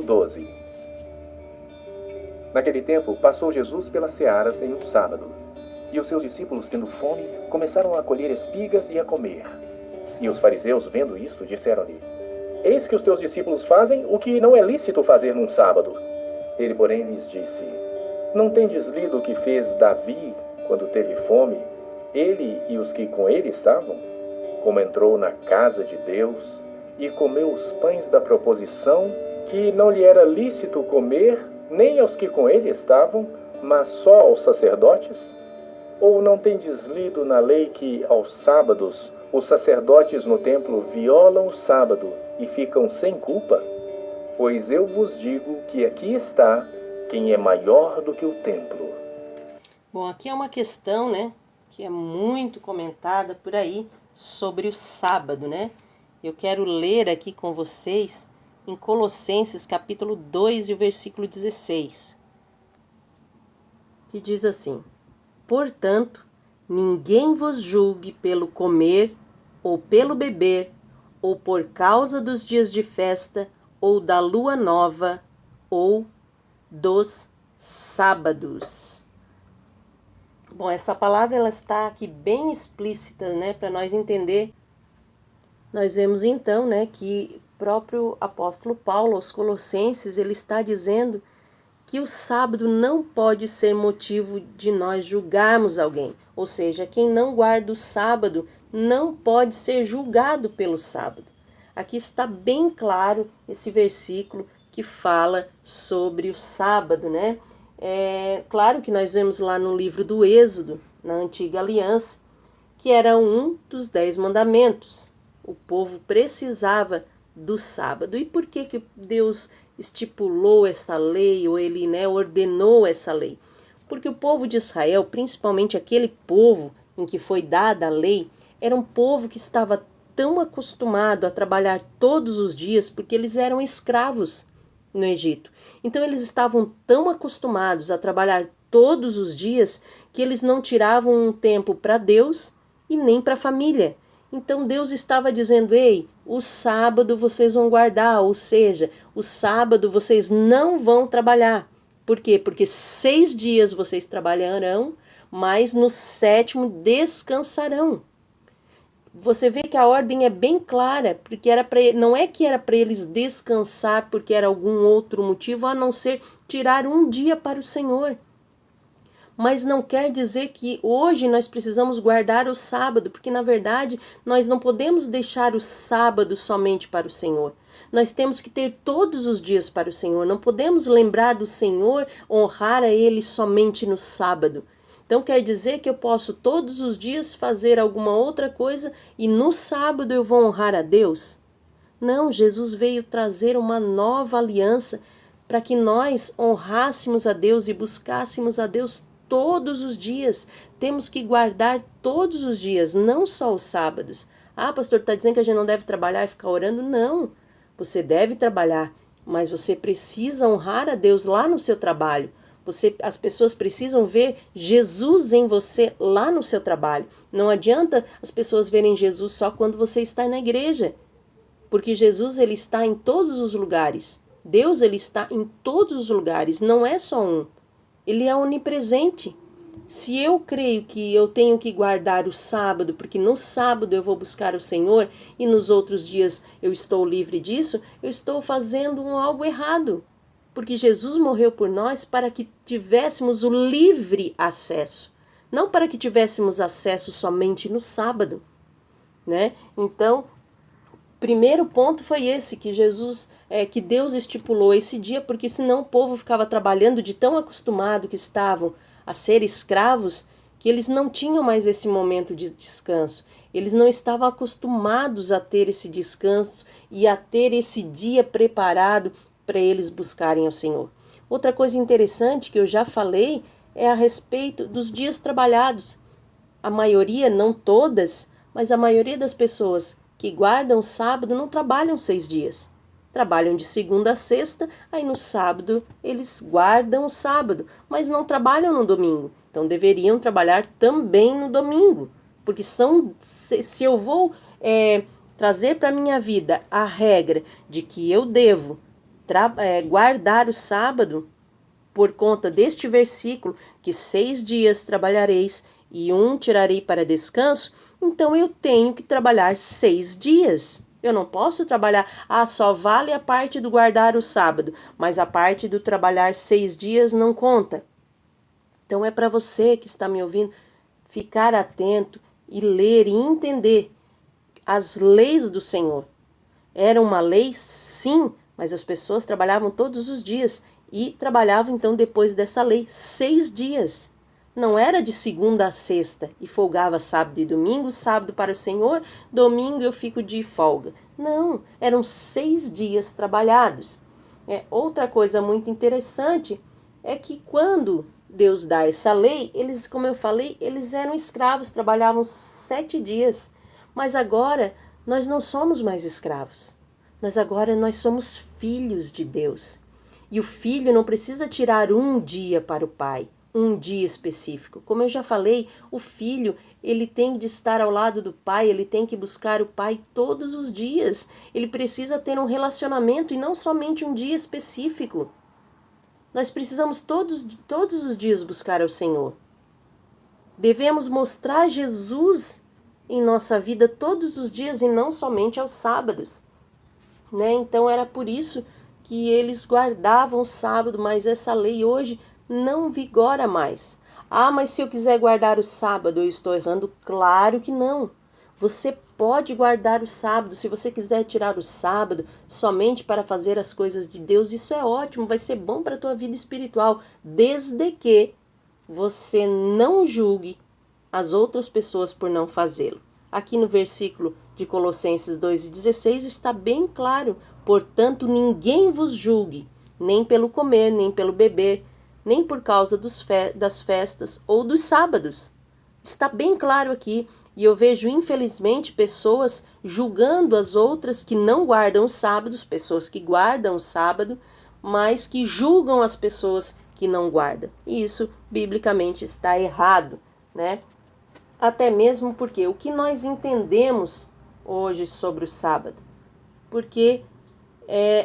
12. Naquele tempo, passou Jesus pelas searas em um sábado. E os seus discípulos, tendo fome, começaram a colher espigas e a comer. E os fariseus, vendo isso, disseram-lhe: Eis que os teus discípulos fazem o que não é lícito fazer num sábado. Ele, porém, lhes disse: Não tendes lido o que fez Davi quando teve fome, ele e os que com ele estavam? Como entrou na casa de Deus e comeu os pães da proposição, que não lhe era lícito comer, nem aos que com ele estavam, mas só aos sacerdotes? Ou não tendes lido na lei que, aos sábados, os sacerdotes no templo violam o sábado e ficam sem culpa? Pois eu vos digo que aqui está quem é maior do que o templo. Bom, aqui é uma questão, né, que é muito comentada por aí sobre o sábado, né? Eu quero ler aqui com vocês em Colossenses capítulo 2 e o versículo 16, que diz assim: Portanto, ninguém vos julgue pelo comer, ou pelo beber, ou por causa dos dias de festa, ou da lua nova, ou dos sábados. Bom, essa palavra ela está aqui bem explícita, né, para nós entender. Nós vemos então, né, que o próprio apóstolo Paulo aos Colossenses, ele está dizendo que o sábado não pode ser motivo de nós julgarmos alguém. Ou seja, quem não guarda o sábado não pode ser julgado pelo sábado. Aqui está bem claro esse versículo que fala sobre o sábado, né? É claro que nós vemos lá no livro do Êxodo, na Antiga Aliança, que era um dos 10 mandamentos. O povo precisava do sábado. E por que Deus estipulou essa lei, ou ele, né, ordenou essa lei? Porque o povo de Israel, principalmente aquele povo em que foi dada a lei, era um povo que estava tão acostumado a trabalhar todos os dias, porque eles eram escravos no Egito. Então eles estavam tão acostumados a trabalhar todos os dias que eles não tiravam um tempo para Deus e nem para a família. Então Deus estava dizendo: ei, o sábado vocês vão guardar, ou seja, o sábado vocês não vão trabalhar. Por quê? Porque 6 dias vocês trabalharão, mas no 7º descansarão. Você vê que a ordem é bem clara, porque não é que era para eles descansar porque era algum outro motivo, a não ser tirar um dia para o Senhor. Mas não quer dizer que hoje nós precisamos guardar o sábado, porque na verdade nós não podemos deixar o sábado somente para o Senhor. Nós temos que ter todos os dias para o Senhor, não podemos lembrar do Senhor, honrar a Ele somente no sábado. Então quer dizer que eu posso todos os dias fazer alguma outra coisa e no sábado eu vou honrar a Deus? Não, Jesus veio trazer uma nova aliança para que nós honrássemos a Deus e buscássemos a Deus todos os dias. Temos que guardar todos os dias, não só os sábados. Ah, pastor, está dizendo que a gente não deve trabalhar e ficar orando? Não, você deve trabalhar, mas você precisa honrar a Deus lá no seu trabalho. As pessoas precisam ver Jesus em você lá no seu trabalho. Não adianta as pessoas verem Jesus só quando você está na igreja, porque Jesus ele está em todos os lugares. Deus ele está em todos os lugares, não é só um. Ele é onipresente. Se eu creio que eu tenho que guardar o sábado, porque no sábado eu vou buscar o Senhor e nos outros dias eu estou livre disso, eu estou fazendo algo errado. Porque Jesus morreu por nós para que tivéssemos o livre acesso, não para que tivéssemos acesso somente no sábado, né? Então, primeiro ponto foi esse, que que Deus estipulou esse dia, porque senão o povo ficava trabalhando de tão acostumado que estavam a ser escravos, que eles não tinham mais esse momento de descanso. Eles não estavam acostumados a ter esse descanso e a ter esse dia preparado para eles buscarem ao Senhor. Outra coisa interessante que eu já falei é a respeito dos dias trabalhados. A maioria, não todas, mas a maioria das pessoas que guardam o sábado não trabalham 6 dias. Trabalham de segunda a sexta, aí no sábado eles guardam o sábado, mas não trabalham no domingo. Então deveriam trabalhar também no domingo, porque se eu vou trazer para a minha vida a regra de que eu devo guardar o sábado por conta deste versículo, que 6 dias trabalhareis e 1 tirarei para descanso, então eu tenho que trabalhar 6 dias. Eu não posso trabalhar, só vale a parte do guardar o sábado, mas a parte do trabalhar 6 dias não conta. Então é para você que está me ouvindo ficar atento e ler e entender as leis do Senhor. Era uma lei, sim, mas as pessoas trabalhavam todos os dias e trabalhavam então depois dessa lei 6 dias. Não era de segunda a sexta e folgava sábado e domingo, sábado para o Senhor, domingo eu fico de folga. Não, eram 6 dias trabalhados. Outra coisa muito interessante é que quando Deus dá essa lei, eles, como eu falei, eles eram escravos, trabalhavam 7 dias. Mas agora nós não somos mais escravos. Agora nós somos filhos de Deus. E o filho não precisa tirar um dia para o pai, um dia específico. Como eu já falei, o filho, ele tem de estar ao lado do pai, ele tem que buscar o pai todos os dias. Ele precisa ter um relacionamento e não somente um dia específico. Nós precisamos todos os dias buscar ao Senhor. Devemos mostrar Jesus em nossa vida todos os dias e não somente aos sábados. Então era por isso que eles guardavam o sábado, mas essa lei hoje não vigora mais. Mas se eu quiser guardar o sábado, eu estou errando? Claro que não. Você pode guardar o sábado. Se você quiser tirar o sábado somente para fazer as coisas de Deus, isso é ótimo, vai ser bom para a tua vida espiritual, desde que você não julgue as outras pessoas por não fazê-lo. Aqui no versículo de Colossenses 2,16 está bem claro: portanto, ninguém vos julgue, nem pelo comer, nem pelo beber, nem por causa das festas ou dos sábados. Está bem claro aqui, e eu vejo, infelizmente, pessoas julgando as outras que não guardam os sábados, pessoas que guardam o sábado, mas que julgam as pessoas que não guardam. E isso, biblicamente, está errado, Até mesmo porque o que nós entendemos hoje sobre o sábado? Porque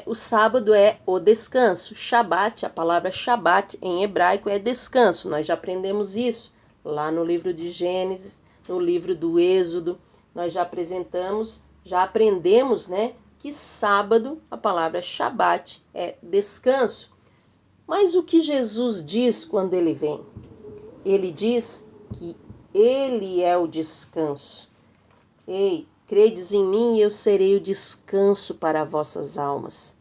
o sábado é o descanso. Shabat, a palavra Shabat em hebraico é descanso. Nós já aprendemos isso lá no livro de Gênesis, no livro do Êxodo. Nós já aprendemos, que sábado, a palavra Shabat é descanso. Mas o que Jesus diz quando ele vem? Ele diz que ele é o descanso. Ei, credes em mim e eu serei o descanso para vossas almas.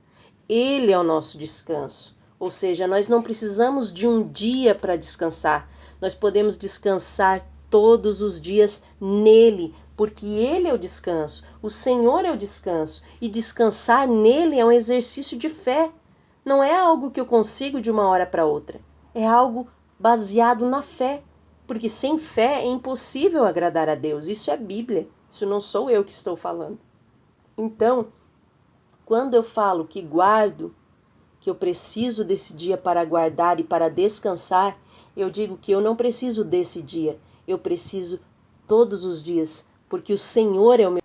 Ele é o nosso descanso. Ou seja, nós não precisamos de um dia para descansar. Nós podemos descansar todos os dias nele, porque ele é o descanso. O Senhor é o descanso. E descansar nele é um exercício de fé. Não é algo que eu consigo de uma hora para outra. É algo baseado na fé. Porque sem fé é impossível agradar a Deus. Isso é Bíblia. Isso não sou eu que estou falando. Então, quando eu falo que guardo, que eu preciso desse dia para guardar e para descansar, eu digo que eu não preciso desse dia. Eu preciso todos os dias, porque o Senhor é o meu.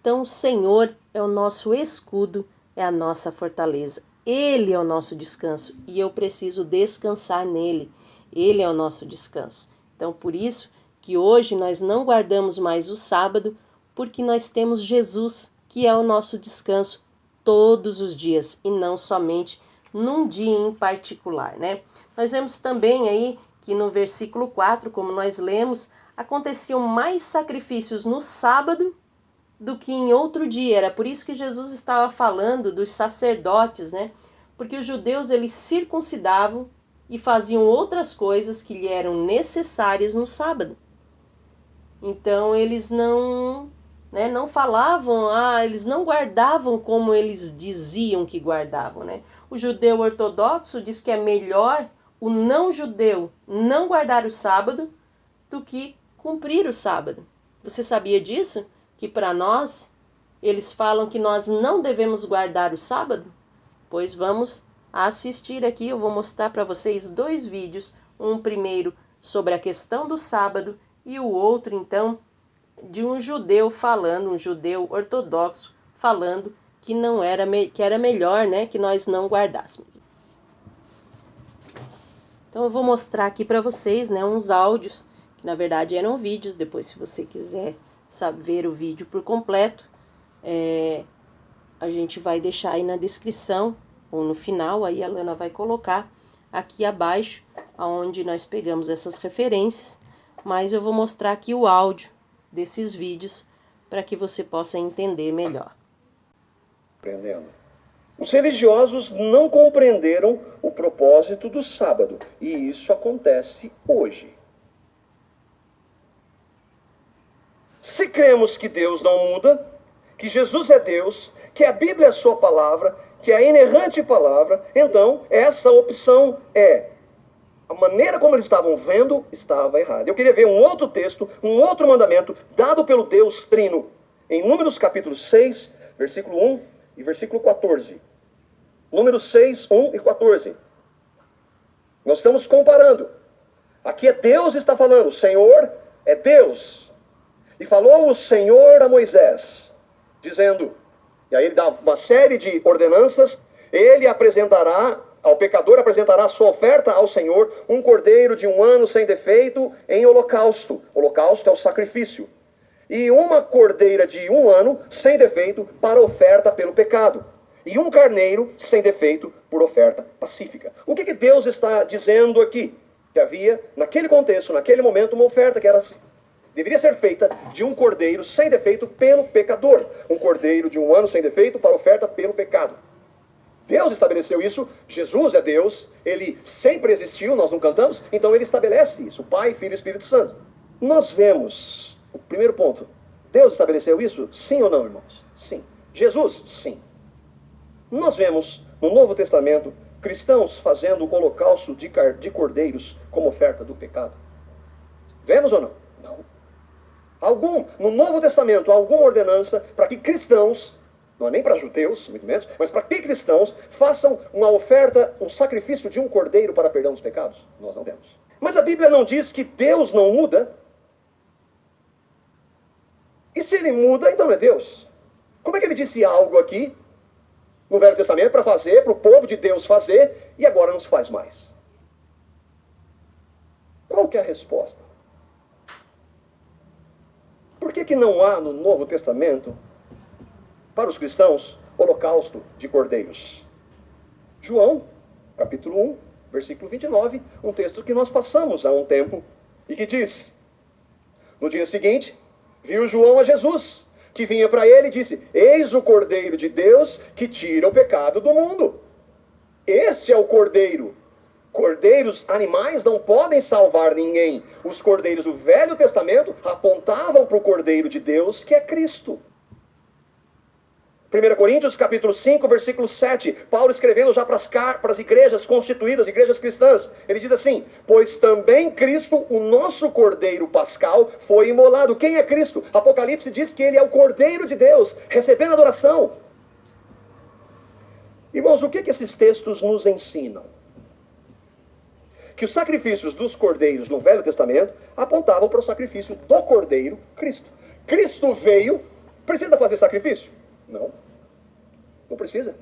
Então, o Senhor é o nosso escudo, é a nossa fortaleza. Ele é o nosso descanso e eu preciso descansar nele. Ele é o nosso descanso. Então, por isso que hoje nós não guardamos mais o sábado, porque nós temos Jesus, que é o nosso descanso todos os dias e não somente num dia em particular, Nós vemos também aí que no versículo 4, como nós lemos, aconteciam mais sacrifícios no sábado do que em outro dia. Era por isso que Jesus estava falando dos sacerdotes, Porque os judeus, eles circuncidavam e faziam outras coisas que lhe eram necessárias no sábado. Então, eles não falavam, eles não guardavam como eles diziam que guardavam, O judeu ortodoxo diz que é melhor o não-judeu não guardar o sábado do que cumprir o sábado. Você sabia disso? Que para nós, eles falam que nós não devemos guardar o sábado? Pois vamos assistir aqui, eu vou mostrar para vocês 2 vídeos, um primeiro sobre a questão do sábado e o outro, então, de um judeu falando, um judeu ortodoxo falando que não era que era melhor, né, que nós não guardássemos. Então eu vou mostrar aqui para vocês, né, uns áudios que na verdade eram vídeos. Depois, se você quiser ver o vídeo por completo, a gente vai deixar aí na descrição ou no final, aí a Lana vai colocar aqui abaixo, aonde nós pegamos essas referências, mas eu vou mostrar aqui o áudio desses vídeos para que você possa entender melhor. Os religiosos não compreenderam o propósito do sábado, e isso acontece hoje. Se cremos que Deus não muda, que Jesus é Deus, que a Bíblia é a sua palavra, que é a inerrante palavra, então essa opção a maneira como eles estavam vendo estava errada. Eu queria ver um outro texto, um outro mandamento dado pelo Deus Trino, em Números capítulo 6, versículo 1 e versículo 14. Números 6, 1 e 14. Nós estamos comparando. Aqui é Deus está falando, o Senhor é Deus. E falou o Senhor a Moisés, dizendo, e aí ele dá uma série de ordenanças, ele apresentará, ao pecador apresentará a sua oferta ao Senhor, um cordeiro de 1 ano sem defeito em holocausto. Holocausto é o sacrifício. E uma cordeira de 1 ano sem defeito para oferta pelo pecado. E um carneiro sem defeito por oferta pacífica. O que Deus está dizendo aqui? Que havia, naquele contexto, naquele momento, uma oferta que deveria ser feita de um cordeiro sem defeito pelo pecador. Um cordeiro de 1 ano sem defeito para oferta pelo pecado. Deus estabeleceu isso, Jesus é Deus, ele sempre existiu, nós não cantamos, então ele estabelece isso, Pai, Filho e Espírito Santo. Nós vemos, o primeiro ponto, Deus estabeleceu isso? Sim ou não, irmãos? Sim. Jesus? Sim. Nós vemos no Novo Testamento cristãos fazendo o holocausto de cordeiros como oferta do pecado. Vemos ou não? Não. No Novo Testamento, alguma ordenança para que cristãos, não é nem para judeus, muito menos, mas para que cristãos façam uma oferta, um sacrifício de um cordeiro para perdão dos pecados? Nós não temos. Mas a Bíblia não diz que Deus não muda? E se ele muda, então é Deus. Como é que ele disse algo aqui no Velho Testamento para fazer, para o povo de Deus fazer, e agora não se faz mais? Qual que é a resposta? Por que não há no Novo Testamento, para os cristãos, holocausto de cordeiros? João, capítulo 1, versículo 29, um texto que nós passamos há um tempo, e que diz, no dia seguinte, viu João a Jesus, que vinha para ele e disse, eis o Cordeiro de Deus que tira o pecado do mundo. Este é o Cordeiro. Cordeiros, animais não podem salvar ninguém. Os cordeiros do Velho Testamento apontavam para o Cordeiro de Deus, que é Cristo. 1 Coríntios capítulo 5, versículo 7, Paulo escrevendo já para as igrejas constituídas, igrejas cristãs, ele diz assim, pois também Cristo, o nosso Cordeiro Pascal, foi imolado. Quem é Cristo? Apocalipse diz que ele é o Cordeiro de Deus, recebendo adoração. Irmãos, o que esses textos nos ensinam? Que os sacrifícios dos cordeiros no Velho Testamento apontavam para o sacrifício do Cordeiro Cristo. Cristo veio, precisa fazer sacrifício? Não. Não precisa.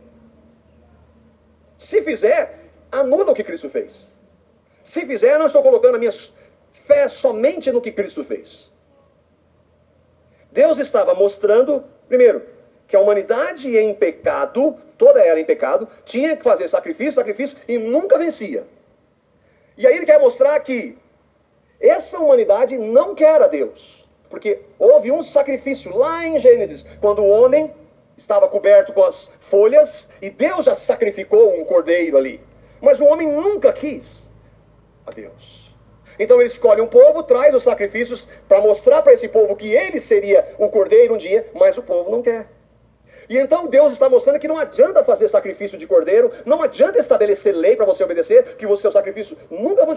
Se fizer, anula o que Cristo fez. Se fizer, eu não estou colocando a minha fé somente no que Cristo fez. Deus estava mostrando, primeiro, que a humanidade em pecado, toda ela em pecado, tinha que fazer sacrifício e nunca vencia. E aí ele quer mostrar que essa humanidade não quer a Deus. Porque houve um sacrifício lá em Gênesis, quando o homem estava coberto com as folhas, e Deus já sacrificou um cordeiro ali. Mas o homem nunca quis a Deus. Então ele escolhe um povo, traz os sacrifícios para mostrar para esse povo que ele seria o cordeiro um dia, mas o povo não quer. E então Deus está mostrando que não adianta fazer sacrifício de cordeiro, não adianta estabelecer lei para você obedecer, que os seus sacrifícios nunca vão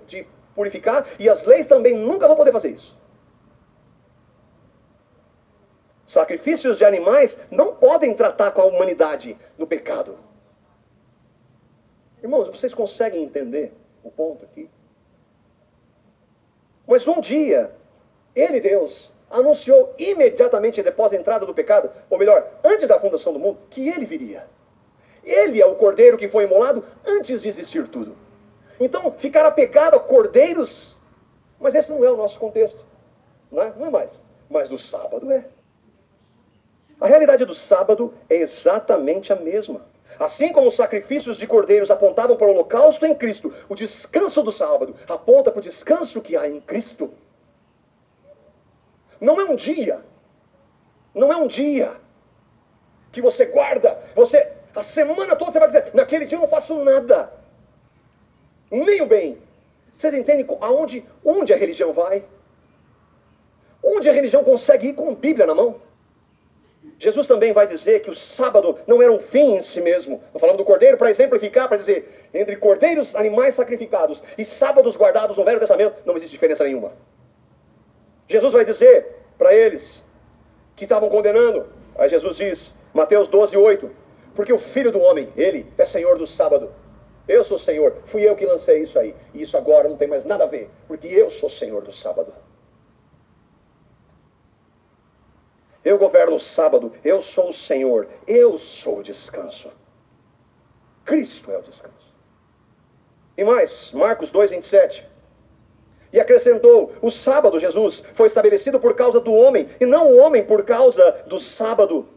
te purificar, e as leis também nunca vão poder fazer isso. Sacrifícios de animais não podem tratar com a humanidade no pecado. Irmãos, vocês conseguem entender o ponto aqui? Mas um dia, ele, Deus, anunciou imediatamente após a entrada do pecado, ou melhor, antes da fundação do mundo, que ele viria. Ele é o cordeiro que foi imolado antes de existir tudo. Então, ficar apegado a cordeiros, mas esse não é o nosso contexto. Não é mais. Mas do sábado é. A realidade do sábado é exatamente a mesma. Assim como os sacrifícios de cordeiros apontavam para o holocausto em Cristo, o descanso do sábado aponta para o descanso que há em Cristo. Não é um dia. Não é um dia que você guarda. A semana toda você vai dizer, naquele dia eu não faço nada. Nem o bem. Vocês entendem onde a religião vai? Onde a religião consegue ir com a Bíblia na mão? Jesus também vai dizer que o sábado não era um fim em si mesmo. Estou falando do cordeiro para exemplificar, para dizer, entre cordeiros, animais sacrificados e sábados guardados no Velho Testamento, não existe diferença nenhuma. Jesus vai dizer para eles que estavam condenando, aí Jesus diz, Mateus 12:8, porque o Filho do Homem, ele é Senhor do sábado. Eu sou Senhor, fui eu que lancei isso aí. E isso agora não tem mais nada a ver, porque eu sou Senhor do sábado. Eu governo o sábado, eu sou o Senhor, eu sou o descanso. Cristo é o descanso. E mais, Marcos 2:27. E acrescentou, o sábado, Jesus, foi estabelecido por causa do homem, e não o homem por causa do sábado.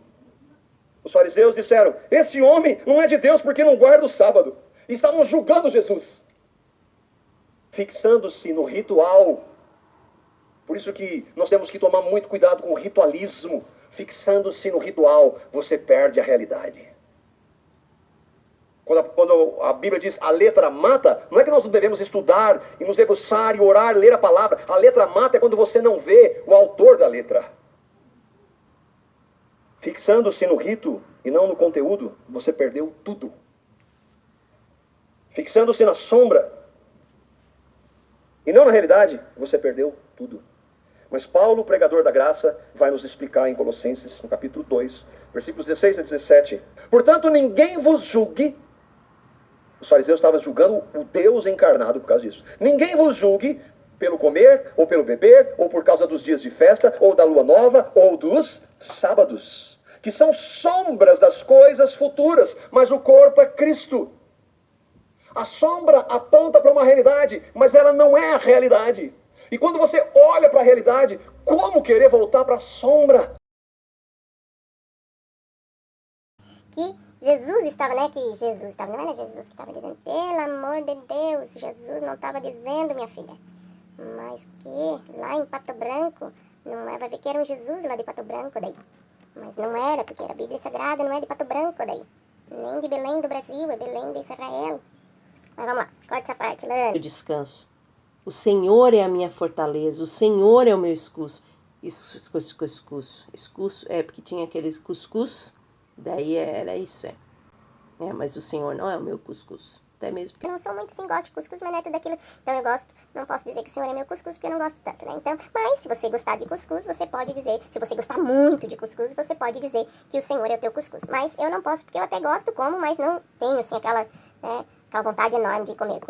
Os fariseus disseram, esse homem não é de Deus porque não guarda o sábado. E estavam julgando Jesus, fixando-se no ritual. Por isso que nós temos que tomar muito cuidado com o ritualismo. Fixando-se no ritual, você perde a realidade. Quando a Bíblia diz a letra mata, não é que nós não devemos estudar e nos debruçar e orar, ler a palavra. A letra mata é quando você não vê o autor da letra. Fixando-se no rito e não no conteúdo, você perdeu tudo. Fixando-se na sombra e não na realidade, você perdeu tudo. Mas Paulo, o pregador da graça, vai nos explicar em Colossenses, no capítulo 2, versículos 16 a 17. Portanto, ninguém vos julgue. Os fariseus estavam julgando o Deus encarnado por causa disso. Ninguém vos julgue pelo comer, ou pelo beber, ou por causa dos dias de festa, ou da lua nova, ou dos sábados, que são sombras das coisas futuras, mas o corpo é Cristo. A sombra aponta para uma realidade, mas ela não é a realidade. E quando você olha para a realidade, como querer voltar para a sombra? Que Jesus estava, não era Jesus que estava dizendo, pelo amor de Deus, Jesus não estava dizendo, minha filha. Mas que lá em Pato Branco, não é, vai ver que era um Jesus lá de Pato Branco daí. Mas não era, porque era a Bíblia Sagrada, não é de Pato Branco daí. Nem de Belém do Brasil, é Belém de Israel. Mas vamos lá, corta essa parte, Lana. Eu descanso. O Senhor é a minha fortaleza, o Senhor é o meu escudo. Escudo, porque tinha aqueles cuscuz, daí era isso, mas o Senhor não é o meu cuscuz. Até mesmo porque eu não sou muito assim, gosto de cuscuz, mas não é tudo aquilo. Então eu gosto, não posso dizer que o Senhor é meu cuscuz, porque eu não gosto tanto, né? Então, mas se você gostar de cuscuz, você pode dizer, se você gostar muito de cuscuz, você pode dizer que o Senhor é o teu cuscuz. Mas eu não posso, porque eu até gosto como, mas não tenho, assim, aquela vontade enorme de comer.